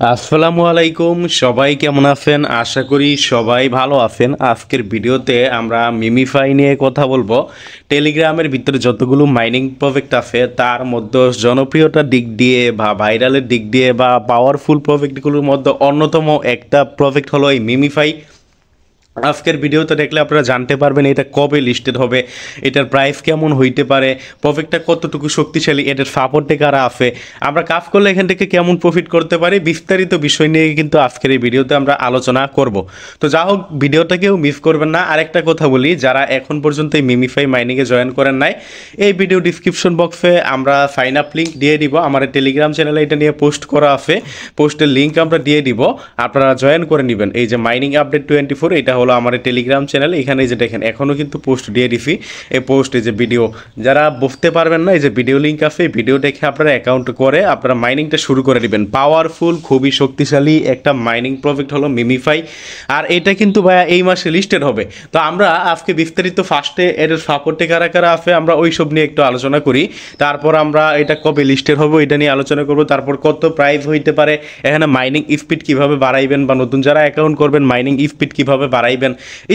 আসসালামু আলাইকুম, সবাই কেমন আছেন? আশা করি সবাই ভালো আছেন। আজকের ভিডিওতে আমরা মিমিফাই নিয়ে কথা বলবো। টেলিগ্রামের ভিতরে যতগুলো মাইনিং প্রজেক্ট আছে তার মধ্যে জনপ্রিয়তার দিক দিয়ে বা ভাইরালের দিক দিয়ে বা পাওয়ারফুল প্রজেক্টগুলোর মধ্যে অন্যতম একটা প্রজেক্ট হলো এই মিমিফাই। আজকের ভিডিওতে দেখলে আপনারা জানতে পারবেন এটা কবে লিস্টেড হবে, এটার প্রাইস কেমন হইতে পারে, প্রফিটটা কতটুকু শক্তিশালী, এটার সাপোর্টে কারা আছে, আমরা কাজ করলে এখান থেকে কেমন প্রফিট করতে পারি, বিস্তারিত বিষয় নিয়ে কিন্তু আজকের এই ভিডিওতে আমরা আলোচনা করব। তো যা হোক, ভিডিওটা কেউ মিস করবেন না। আরেকটা কথা বলি, যারা এখন পর্যন্ত এই মিমিফাই মাইনিংয়ে জয়েন করেন নাই, এই ভিডিও ডিসক্রিপশন বক্সে আমরা সাইন আপ লিঙ্ক দিয়ে দিব। আমার টেলিগ্রাম চ্যানেলে এটা নিয়ে পোস্ট করা আছে, পোস্টের লিঙ্ক আমরা দিয়ে দিব, আপনারা জয়েন করে নেবেন। এই যে মাইনিং আপডেট 24, এটা হলো আমার টেলিগ্রাম চ্যানেল। এখানে যে দেখেন এখনও কিন্তু পোস্ট দিয়ে দিছি, এই পোস্ট এই যে ভিডিও, যারা বুঝতে পারবেন না এই যে ভিডিও লিঙ্ক আছে, ভিডিও দেখে আপনারা অ্যাকাউন্ট করে আপনারা মাইনিংটা শুরু করে দিবেন। পাওয়ারফুল, খুবই শক্তিশালী একটা মাইনিং প্রজেক্ট হলো মিমিফাই, আর এটা কিন্তু ভাইয়া এই মাসে লিস্টেড হবে। তো আমরা আজকে বিস্তারিত ফার্স্টে এর সাপোর্টে কারা কারা আছে আমরা ওই সব নিয়ে একটু আলোচনা করি, তারপর আমরা এটা কবে লিস্টেড হবে এটা নিয়ে আলোচনা করব, তারপর কত প্রাইস হইতে পারে, এখানে মাইনিং স্পিড কিভাবে বাড়াইবেন বা নতুন যারা অ্যাকাউন্ট করবেন মাইনিং স্পিড কিভাবে বাড়াইবেন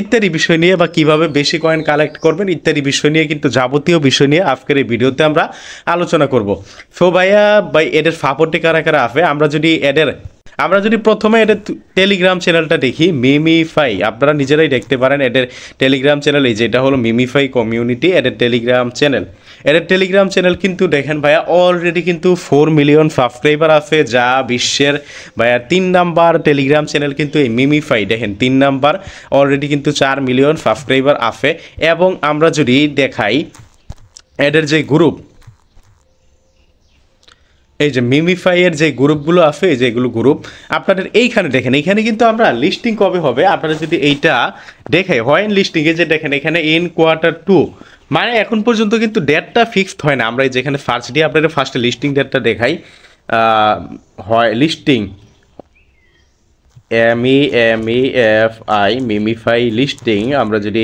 ইত্যাদি বিষয় নিয়ে, বা কিভাবে বেশি কয়েন কালেক্ট করবেন ইত্যাদি বিষয় নিয়ে, কিন্তু যাবতীয় বিষয় নিয়ে আজকের এই ভিডিওতে আমরা আলোচনা করব। সো ভাইয়া এদের সাপোর্টে কারা কারা আছে, আমরা যদি প্রথমে এদের টেলিগ্রাম চ্যানেলটা দেখি, মিমিফাই, আপনারা নিজেরাই দেখতে পারেন এদের টেলিগ্রাম চ্যানেল। এই যে এটা হলো মিমিফাই কমিউনিটি, এদের টেলিগ্রাম চ্যানেল। এদের টেলিগ্রাম চ্যানেল কিন্তু দেখেন ভাইয়া অলরেডি কিন্তু 4 মিলিয়ন সাবস্ক্রাইবার আছে, যা বিশ্বের ভাইয়া 3 নাম্বার টেলিগ্রাম চ্যানেল কিন্তু এই মিমিফাই। দেখেন 3 নাম্বার, অলরেডি কিন্তু 4 মিলিয়ন সাবস্ক্রাইবার আছে। এবং আমরা যদি দেখাই এদের যে গ্রুপ, এই যে মিমিফাইয়ের যে গ্রুপগুলো আছে, এই যে এগুলো গ্রুপ আপনাদের এইখানে দেখেন, এইখানে কিন্তু আমরা লিস্টিং কবে হবে আপনারা যদি এইটা দেখে হয় লিস্টিংয়ে, যে দেখেন এখানে ইন Q2, মানে এখন পর্যন্ত কিন্তু ডেটটা ফিক্সড হয় না। আমরা এই যেখানে ফার্স্ট ডে আপনাদের ফার্স্টে লিস্টিং ডেটটা দেখাই, হয় লিস্টিং MEMEFI মিমিফাই লিস্টিং, আমরা যদি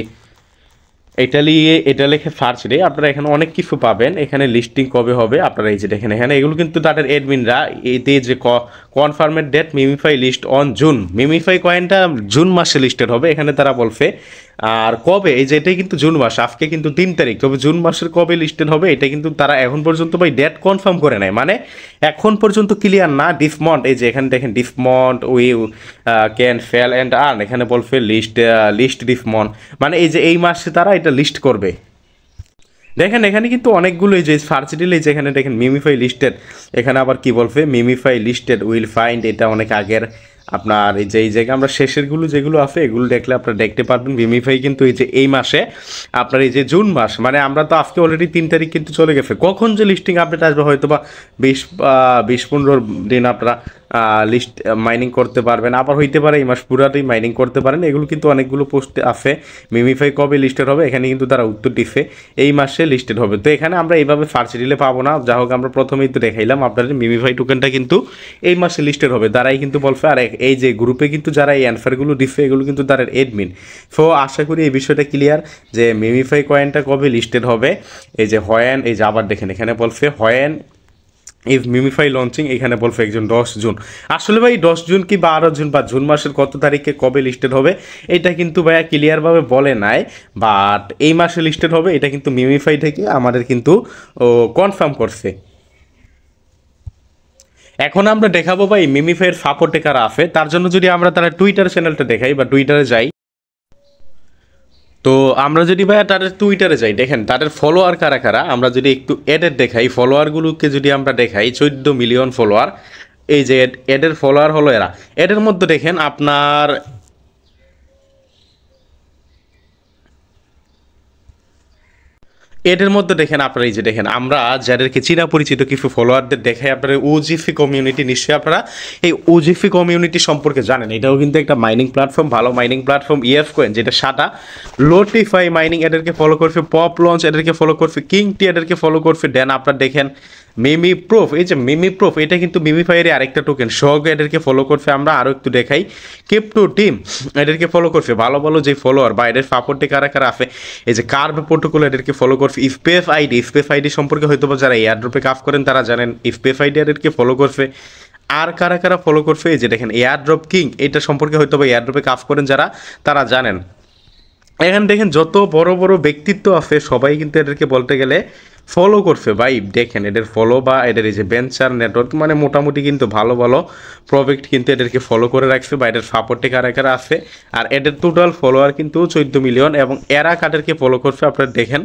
এটা লিখে সার্চ দিই আপনারা এখানে অনেক কিছু পাবেন। এখানে লিস্টিং কবে হবে আপনারা এই যে দেখেন, এখানে এগুলো কিন্তু তাদের অ্যাডমিনরা এতে যে confirmed date MemeFi list on June, MemeFi কয়েনটা জুন মাসে লিস্টেড হবে এখানে তারা বলছে। আর কবে, এই যে এটাই কিন্তু জুন মাস, আজকে কিন্তু 3 তারিখ, তবে জুন মাসের কবে লিস্টেড হবে এটা কিন্তু তারা এখন পর্যন্ত ভাই ডেট কনফার্ম করে নেয়, মানে এখন পর্যন্ত ক্লিয়ার না। ডিসমন্ট, এই যে এখানে দেখেন dismount we can fail and earn, এখানে বলছে লিস্ট ডিসমন্ট, মানে এই যে এই মাসে তারা এটা লিস্ট করবে। দেখেন এখানে কিন্তু অনেকগুলো, এই যে সার্চ দিলে যেখানে দেখেন মিমিফাই লিস্টেড, এখানে আবার কি বলবে মিমিফাই লিস্টেড উইল ফাইন্ড, এটা অনেক আগের। আপনার এই যে এই জায়গায় আমরা শেষেরগুলো যেগুলো আছে এগুলো দেখলে আপনারা দেখতে পারবেন মিমিফাই কিন্তু এই যে এই মাসে আপনার এই যে জুন মাস, মানে আমরা তো আজকে অলরেডি 3 তারিখ কিন্তু চলে গেছে, কখন যে লিস্টিং আপডেট আসবে হয়তো বা 20-15 দিন আপনারা লিস্ট মাইনিং করতে পারবেন, আবার হইতে পারে এই মাস পুরাটাই মাইনিং করতে পারেন। এগুলো কিন্তু অনেকগুলো পোস্ট আছে, মিমিফাই কবে লিস্টেড হবে এখানে কিন্তু তারা উত্তর দিচ্ছে এই মাসে লিস্টেড হবে। তো এখানে আমরা এইভাবে সার্চ দিলে পাবো না, যা হোক আমরা প্রথমেই তো দেখাইলাম আপনাদের মিমিফাই টোকেনটা কিন্তু এই মাসে লিস্টেড হবে, তারাই কিন্তু বলছে। আর এই যে গ্রুপে কিন্তু যারা এই অ্যান্সারগুলো দিচ্ছে এগুলো কিন্তু তার এডমিন। সো আশা করি এই বিষয়টা ক্লিয়ার যে মিমিফাই কয়েনটা কবে লিস্টেড হবে। এই যে হয়েন, এই যে আবার দেখেন এখানে বলছে হয়েন ইজ মিমিফাই লঞ্চিং, এখানে বলছে একজন 10 জুন। আসলে ভাই 10 জুন কি 12 জুন বা জুন মাসের কত তারিখে কবে লিস্টেড হবে এটা কিন্তু ভাইয়া ক্লিয়ারভাবে বলে নাই, বাট এই মাসে লিস্টেড হবে এটা কিন্তু মিমিফাই থেকে আমাদের কিন্তু কনফার্ম করছে। এখন আমরা দেখাবো ভাই মিমিফাইয়ের সাপোর্টে কারা আছে, তার জন্য যদি আমরা তারা টুইটার চ্যানেলটা দেখাই বা টুইটারে যাই, তো আমরা যদি ভাইয়া তাদের টুইটারে যাই, দেখেন তাদের ফলোয়ার কারা কারা, আমরা যদি একটু এডের দেখাই, ফলোয়ারগুলোকে যদি আমরা দেখাই 14 মিলিয়ন ফলোয়ার, এই যে এডের ফলোয়ার হলো এরা। এদের মধ্যে দেখেন আপনার এদের মধ্যে দেখেন আপনারা এই যে দেখেন আমরা যাদেরকে চীনা পরিচিত কিছু ফলোয়ারদের দেখাই আপনারা ওজিফি কমিউনিটি, নিশ্চয়ই আপনারা এই ওজিফি কমিউনিটি সম্পর্কে জানেন, এটাও কিন্তু একটা মাইনিং প্ল্যাটফর্ম, ভালো মাইনিং প্ল্যাটফর্ম। ইএফ কয়েন যেটা সাদা, লোটিফাই মাইনিং এদেরকে ফলো করছে, পপ লঞ্চ এদেরকে ফলো করছে, কিং টি এদেরকে ফলো করছে। দেন আপনারা দেখেন মিমি প্রুফ, এই যে মিমি প্রুফ এটা কিন্তু মিমিফাইয়ের আরেকটা টোকেন, সহগ এদেরকে ফলো করছে। আমরা আরও একটু দেখাই, ক্রিপ্টো টিম এদেরকে ফলো করছে, ভালো ভালো যে ফলোয়ার বা এদের সাপোর্টে কারা কারা আছে, এই যে কার্ভ প্রোটোকল এদেরকে ফলো করছে। স্পেস আইডি সম্পর্কে হয়তো যারা এয়ারড্রপে কাজ করেন তারা জানেন, স্পেস আইডি এদেরকে ফলো করছে। আর কারা কারা ফলো করছে এই যে দেখেন এয়ার ড্রপ কিং, এটা সম্পর্কে হয়তো বা এয়ার ড্রপে কাজ করেন যারা, তারা জানেন। এখানে দেখেন যত বড় বড় ব্যক্তিত্ব আছে সবাই কিন্তু এদেরকে বলতে গেলে ফলো করছে ভাই। দেখেন এদের ফলো বা এদের এই যে ভেঞ্চার নেটওয়ার্ক মানে মোটামুটি কিন্তু ভালো ভালো প্রজেক্ট কিন্তু এদেরকে ফলো করে রাখছে বা এদের সাপোর্টে কারা কারা আছে। আর এদের টোটাল ফলোয়ার কিন্তু 14 মিলিয়ন, এবং এরা কাদেরকে ফলো করছে আপনারা দেখেন,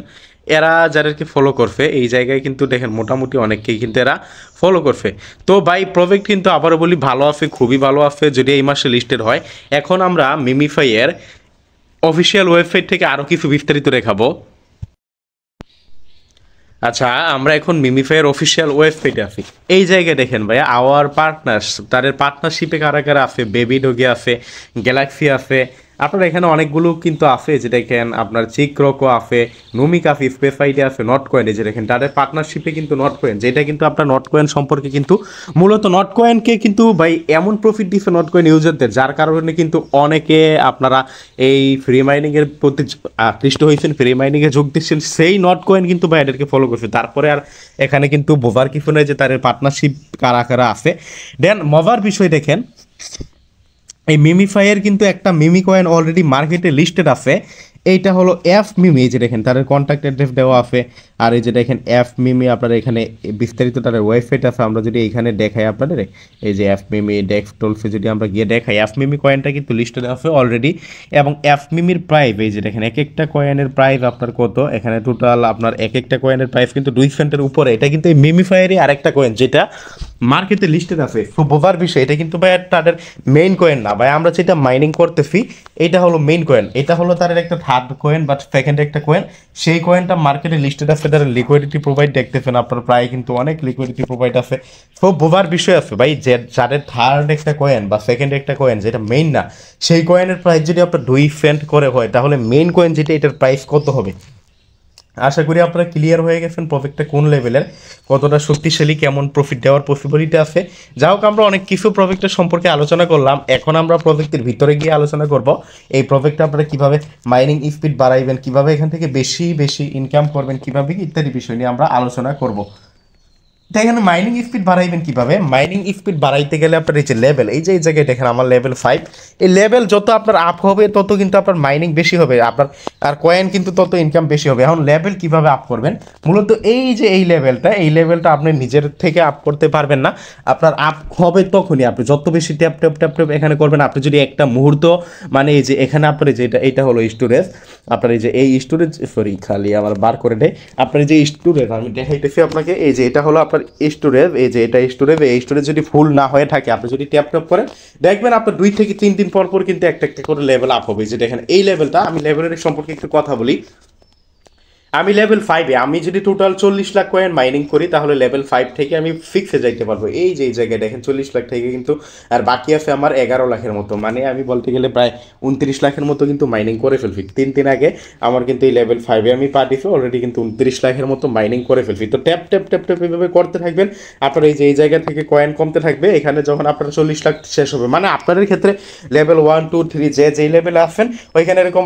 এরা যাদেরকে ফলো করছে এই জায়গায় কিন্তু দেখেন মোটামুটি অনেককেই কিন্তু এরা ফলো করছে। তো ভাই প্রজেক্ট কিন্তু আবারও বলি ভালো আছে, খুবই ভালো আছে যদি এই মাসে লিস্টেড হয়। এখন আমরা মিমিফাইয়ের অফিসিয়াল ওয়েবসাইট থেকে আরও কিছু বিস্তারিত দেখাবো। আচ্ছা, আমরা এখন মিমিফাইয়ের অফিসিয়াল ওয়েবসাইটে আছি। এই জায়গায় দেখেন ভাইয়া আওয়ার পার্টনার্স, তাদের পার্টনারশিপে কারা কারা আছে, বেবি ডগি আছে, গ্যালাক্সি আছে, আপনার এখানে অনেকগুলো কিন্তু আছে, যে দেখেন আপনার চিক্রকো আছে, নুমিক আছে, স্পেসাইডে আছে, নট কয়েন, এই যে দেখেন তাদের পার্টনারশিপে কিন্তু নট কয়েন, যেটা কিন্তু আপনার নট কয়েন সম্পর্কে কিন্তু মূলত নট কয়েনকে কিন্তু ভাই এমন প্রফিট দিচ্ছে নট কয়েন ইউজারদের, যার কারণে কিন্তু অনেকে আপনারা এই ফ্রি মাইনিংয়ের প্রতি আকৃষ্ট হয়েছেন, ফ্রি মাইনিংয়ে যোগ দিচ্ছেন, সেই নট কয়েন কিন্তু ভাই এদেরকে ফলো করছে। তারপরে আর এখানে কিন্তু বোভার কিছু নেই যে তাদের পার্টনারশিপ কারা কারা আছে। দেন মজার বিষয় দেখেন, এই মিমিফাইয়ের কিন্তু একটা মিমি কয়েন অলরেডি মার্কেটে লিস্টেড আছে, এইটা হলো এফ মিমি, এই যে দেখেন তাদের কন্ট্যাক্ট অ্যাড্রেস দেওয়া আছে। আর এই যে দেখেন এফ মিমি, আপনারা এখানে বিস্তারিত তাদের ওয়েবসাইট আছে, আমরা যদি এইখানে দেখাই আপনাদের, এই যে এফ মিমি ডেস্কটপে যদি আমরা গিয়ে দেখাই, এফ মিমি কয়েনটা কিন্তু লিস্টেড আছে অলরেডি। এবং এফ মিমির প্রাইস এই যে দেখেন এক একটা কয়েনের প্রাইস আপনার কত, এখানে টোটাল আপনার এক একটা কয়েনের প্রাইস কিন্তু 2 সেন্টের উপরে। এটা কিন্তু এই মিমিফাইয়েরই আরেকটা কয়েন যেটা মার্কেটে লিস্টেড আছে। খুব বোঝার বিষয়, এটা কিন্তু ভাই তাদের মেইন কয়েন না ভাই, আমরা যেটা মাইনিং করতেছি এটা হলো মেইন কয়েন, এটা হলো তাদের একটা থার্ড কয়েন বা সেকেন্ড একটা কয়েন, সেই কয়েনটা মার্কেটে লিস্টেড আছে। তাদের লিকুইডিটি প্রোভাইড দেখতেছেন আপনার, প্রায় কিন্তু অনেক লিকুইডিটি প্রোভাইড আছে। খুব বোঝার বিষয় আছে ভাই, যে যাদের থার্ড একটা কয়েন বা সেকেন্ড একটা কয়েন যেটা মেইন না, সেই কয়েনের প্রাইস যদি আপনার 2 সেন্ট করে হয়, তাহলে মেইন কয়েন যেটা এটার প্রাইস কত হবে। আশা করি আপনারা ক্লিয়ার হয়ে গেছেন প্রজেক্টটা কোন লেভেলের, কতটা শক্তিশালী, কেমন প্রফিট দেওয়ার পসিবিলিটি আছে। যা হোক, আমরা অনেক কিছু প্রজেক্টের সম্পর্কে আলোচনা করলাম, এখন আমরা প্রজেক্টের ভিতরে গিয়ে আলোচনা করব এই প্রজেক্টটা আপনারা কীভাবে মাইনিং স্পিড বাড়াইবেন, কীভাবে এখান থেকে বেশি বেশি ইনকাম করবেন, কীভাবে ইত্যাদি বিষয় নিয়ে আমরা আলোচনা করব। দেখেন মাইনিং স্পিড বাড়াইবেন কীভাবে। মাইনিং স্পিড বাড়াইতে গেলে আপনার এই যে লেভেল, এই যে এই জায়গায় দেখেন আমার লেভেল 5, এই লেভেল যত আপনার আপ হবে তত কিন্তু আপনার মাইনিং বেশি হবে, আপনার আর কয়েন কিন্তু তত ইনকাম বেশি হবে। এখন লেভেল কীভাবে আপ করবেন, মূলত এই যে এই লেভেলটা আপনি নিজের থেকে আপ করতে পারবেন না, আপনার আপ হবে তখনই আপনি যত বেশি ট্যাপ ট্যাপ ট্যাপ ট্যাপ এখানে করবেন। আপনি যদি একটা মুহূর্ত মানে এই যে এখানে আপনার এই যে এটা হলো স্টোরেজ, আপনার এই যে এই স্টোরেজ, সরি খালি আমার বার করে দেয়, আপনার যে স্টোরেজ আমি দেখাইতেছি আপনাকে, এই যে এটা হলো আপনার স্টোরেজ, এই যে এটা স্টোরেজ, এই স্টোরেজ যদি ফুল না হয়ে থাকে আপনি যদি ট্যাপ ট্যাপ করেন দেখবেন আপনার 2 থেকে 3 দিন পর পর কিন্তু একটা একটা করে লেভেল আপ হবে। যে দেখেন এই লেভেলটা, আমি লেভেলের সম্পর্কে একটু কথা বলি। আমি লেভেল 5-এ আমি যদি টোটাল 40 লাখ কয়েন মাইনিং করি, তাহলে লেভেল 5 থেকে আমি 6-এ যাইতে পারবো। এই যে এই জায়গায় দেখেন 40 লাখ থেকে কিন্তু, আর বাকি আছে আমার 11 লাখের মতো, মানে আমি বলতে গেলে প্রায় 29 লাখের মতো কিন্তু মাইনিং করে ফেলছি। 3 দিন আগে আমার কিন্তু এই লেভেল 5-এ আমি পাঠিয়েছি অলরেডি কিন্তু 29 লাখের মতো মাইনিং করে ফেলছি। তো ট্যাপ ট্যাপ ট্যাপ ট্যাপ এভাবে করতে থাকবেন, আপনার এই যে এই জায়গা থেকে কয়েন কমতে থাকবে, এখানে যখন আপনার 40 লাখ শেষ হবে, মানে আপনাদের ক্ষেত্রে লেভেল 1 2 3 যেই লেভেলে আসেন ওইখানে এরকম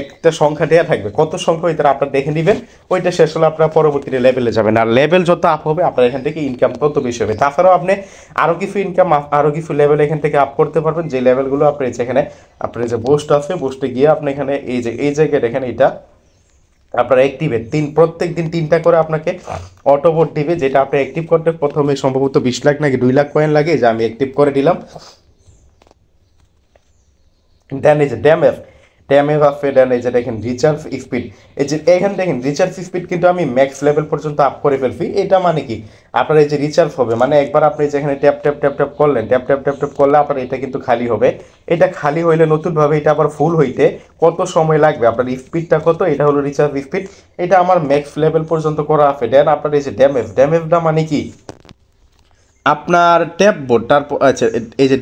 একটা সংখ্যা দেওয়া থাকবে, কত সংখ্যা ওইটা আপনার দেখে নেবেন, ওইটা শেষ হলে আপনার পরবর্তীতে লেভেলে যাবেন। আর লেভেল যত আপ হবে আপনার এখান থেকে ইনকাম তত বেশি হবে। তাছাড়াও আপনি আরও কিছু ইনকাম, আরও কিছু লেভেল এখান থেকে আপ করতে পারবেন, যে লেভেলগুলো আপনি যেখানে আপনার যে বুস্ট আছে, বুস্টে গিয়ে আপনি এখানে এই যে এই জায়গায় দেখেন এটা আপনার অ্যাক্টিভেট প্রত্যেক দিন 3টা করে আপনাকে অটো ভোট দিবে, যেটা আপনি অ্যাক্টিভ করতে প্রথমে সম্ভবত 20 লাখ নাকি 2 লাখ কয়েন লাগে, যে আমি অ্যাক্টিভ করে দিলাম। দেন এই যে ড্যামেজ আছে, দেন এই যে দেখেন রিচার্জ স্পিড, এই যে এখানে দেখেন রিচার্জ স্পিড কিন্তু আমি ম্যাক্স লেভেল পর্যন্ত আপ করে ফেলছি। এটা মানে কি, আপনার এই যে রিচার্জ হবে, মানে একবার আপনি যেখানে ট্যাপ ট্যাপ ট্যাপ ট্যাপ করলেন, ট্যাপ ট্যাপ ট্যাপ ট্যাপ করলে আপনার এটা কিন্তু খালি হবে। এটা খালি হইলে নতুনভাবে এটা আবার ফুল হইতে কত সময় লাগবে, আপনার স্পিডটা কত, এটা হলো রিচার্জ স্পিড, এটা আমার ম্যাক্স লেভেল পর্যন্ত করা আছে। দেন আপনার এই যে ড্যামেজটা মানে কি, আপনার ট্যাপ বোর্ড, তারপর আচ্ছা এই যে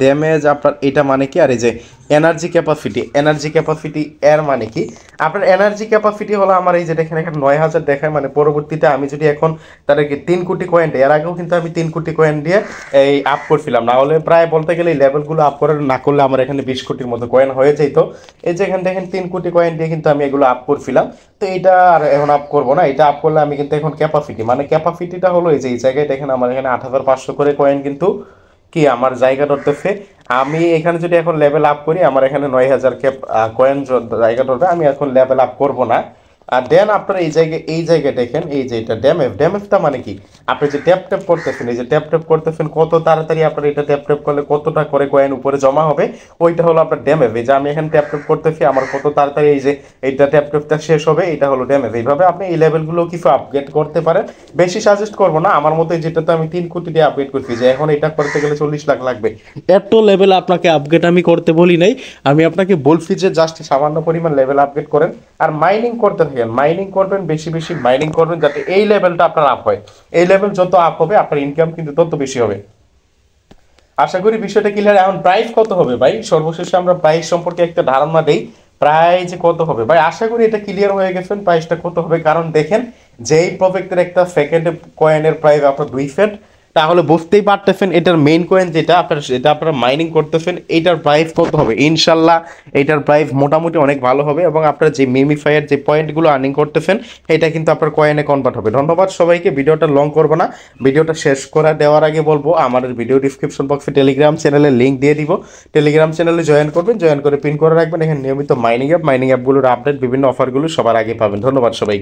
ড্যামেজ আপনার এটা মানে কি, আর এই যে এনার্জি ক্যাপাসিটি এর মানে কি, আপনার এনার্জি ক্যাপাসিটি হলো আমার এই যে দেখেন এখানে 9000 দেখায়, মানে পরবর্তীতে আমি যদি এখন তাদেরকে 3 কোটি কয়েন দিই, এর আগেও কিন্তু আমি 3 কোটি কয়েন দিয়ে এই আপ করছিলাম, না হলে প্রায় বলতে গেলে এই লেভেলগুলো আপ করে না করলে আমার এখানে 20 কোটির মতো কয়েন হয়ে যেত। এই যে এখানে দেখেন 3 কোটি কয়েন দিয়ে কিন্তু আমি এগুলো আপ করছিলাম। তো এটা আর এখন আপ করবো না, এটা আপ করলে আমি কিন্তু এখন ক্যাপাসিটি, মানে ক্যাপাসিটিটা হলো এই যে এই জায়গায় দেখেন আমার এখানে 8500 করে কয়েন কিন্তু কি আমার জায়গা ধরতেছে। আমি এখানে যদি এখন লেভেল আপ করি, আমার এখানে 9000 ক্যাপ কয়েন জায়গা ধরবে, আমি এখন লেভেল আপ করব না। আর দেন আপনারা এই জায়গায় দেখেন, এই যে এটা ড্যামেজটা মানে কি, আপনি যে ট্যাপ ট্যাপ করতেছেন, এই যে ট্যাপ ট্যাপ করতেছেন, কত তাড়াতাড়ি আপনার এটা ট্যাপ ট্যাপ করলে কতটা করে কয়েন উপরে জমা হবে, ওইটা হলো আপনার ড্যামেজ। এই যে আমি এখানে ট্যাপ ট্যাপ করতেছি, আমার কত তাড়াতাড়ি এই যে এইটা ট্যাপ ট্যাপটা শেষ হবে, এটা হলো ড্যামেজ। এইভাবে আপনি এই লেভেলগুলো কিছু আপগ্রেড করতে পারেন। বেশি সাজেস্ট করবো না, আমার মতে যেটাতে আমি 3 কোটি দিয়ে আপগ্রেড করছি, যে এখন এটা করতে গেলে 40 লাখ লাগবে, এত লেভেল আপনাকে আপগ্রেড আমি করতে বলি নাই। আমি আপনাকে বলছি যে জাস্ট সামান্য পরিমাণ লেভেল আপগ্রেড করেন আর মাইনিং করতে থাকেন, মাইনিং করবেন, বেশি বেশি মাইনিং করবেন, যাতে এই লেভেলটা আপনার আপ হয়। এই লেভেল যত আপ হবে আপনার ইনকাম কিন্তু তত বেশি হবে। আশা করি বিষয়টা ক্লিয়ার। এখন প্রাইস কত হবে ভাই, সর্বশেষে আমরা প্রাইস সম্পর্কে একটা ধারণা দেই, প্রাইস কত হবে ভাই। আশা করি এটা ক্লিয়ার হয়ে গেছেন প্রাইসটা কত হবে, কারণ দেখেন যে এই প্রজেক্টের একটা সেকেন্ড কয়েনের প্রাইস আপনার 2 সেন্ট, তাহলে বুঝতেই পারতেছেন এটার মেইন কয়েন যেটা আপনারা মাইনিং করতেছেন, এইটার প্রাইস কত হবে। ইনশাল্লাহ এটার প্রাইস মোটামুটি অনেক ভালো হবে, এবং আপনারা যে মিমিফাইয়ের যে পয়েন্টগুলো আর্নিং করতেছেন এটা কিন্তু আপনার কয়েনে কনভার্ট হবে। ধন্যবাদ সবাইকে, ভিডিওটা লং করবো না। ভিডিওটা শেষ করা দেওয়ার আগে বলবো, আমাদের ভিডিও ডিসক্রিপশন বক্সে টেলিগ্রাম চ্যানেলের লিঙ্ক দিয়ে দিব, টেলিগ্রাম চ্যানেলে জয়েন করবেন, জয়েন করে পিন করে রাখবেন। এখানে নিয়মিত মাইনিং অ্যাপগুলোর আপডেট, বিভিন্ন অফারগুলো সবার আগে পাবেন। ধন্যবাদ সবাই।